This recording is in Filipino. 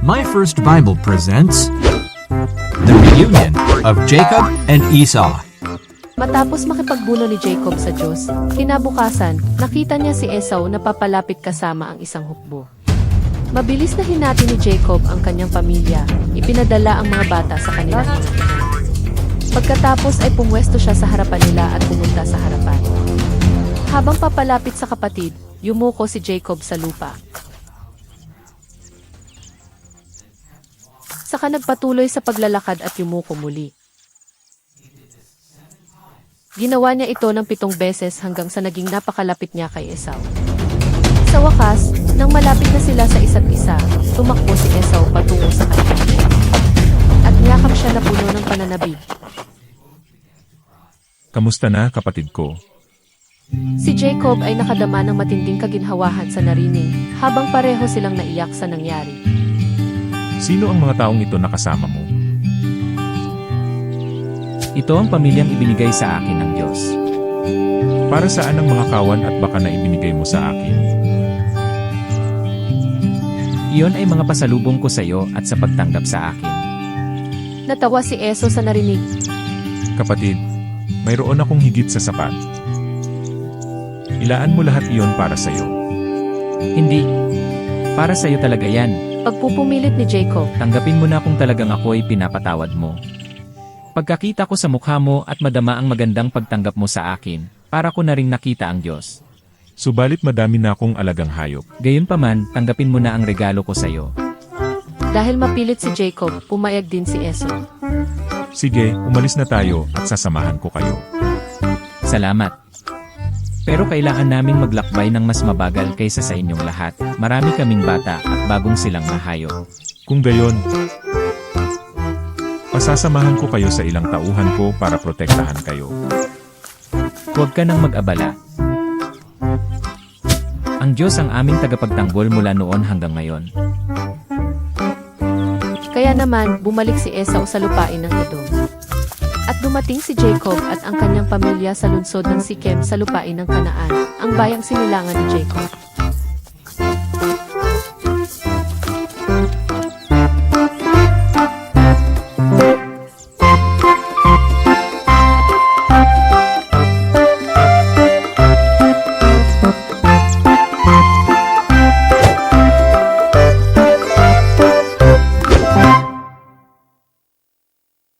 My First Bible presents The Reunion of Jacob and Esau. Matapos makipagbuno ni Jacob sa Diyos, kinabukasan, nakita niya si Esau na papalapit kasama ang isang hukbo. Mabilis na hinati ni Jacob ang kanyang pamilya, ipinadala ang mga bata sa kanilang ina. Pagkatapos ay pumwesto siya sa harapan nila at pumunta sa harapan. Habang papalapit sa kapatid, yumuko si Jacob sa lupa. Saka nagpatuloy sa paglalakad at yumuko muli. Ginawa niya ito ng 7 beses hanggang sa naging napakalapit niya kay Esau. Sa wakas, nang malapit na sila sa isa't isa, tumakbo si Esau patungo sa kanya. At niyakap siya na puno ng pananabig. Kamusta na, kapatid ko? Si Jacob ay nakadama ng matinding kaginhawahan sa narinig, habang pareho silang naiyak sa nangyari. Sino ang mga taong ito na kasama mo? Ito ang pamilyang ibinigay sa akin ng Diyos. Para saan ang mga kawan at baka na ibinigay mo sa akin? Iyon ay mga pasalubong ko sa iyo at sa pagtanggap sa akin. Natawa si Esau sa narinig. Kapatid, mayroon akong higit sa sapat. Ilaan mo lahat iyon para sa iyo. Hindi. Para sa iyo talaga yan. Pagpupumilit ni Jacob, Tanggapin mo na kung talagang ako'y pinapatawad mo. Pagkakita ko sa mukha mo at madama ang magandang pagtanggap mo sa akin, para ko na ring nakita ang Diyos. Subalit madami na akong alagang hayop. Gayunpaman, tanggapin mo na ang regalo ko sa iyo. dahil mapilit si Jacob, pumayag din si Esau. Sige, umalis na tayo at sasamahan ko kayo. Salamat. Pero kailangan naming maglakbay ng mas mabagal kaysa sa inyong lahat. Marami kaming bata at bagong silang nahayo. Kung gayon, pasasamahan ko kayo sa ilang tauhan ko para protektahan kayo. Huwag ka nang mag-abala. Ang Diyos ang aming tagapagtanggol mula noon hanggang ngayon. Kaya naman, bumalik si Esau sa lupain ng Edom. At dumating si Jacob at ang kanyang pamilya sa lungsod ng Sikem sa lupain ng Kanaan, ang bayang sinilangan ni Jacob.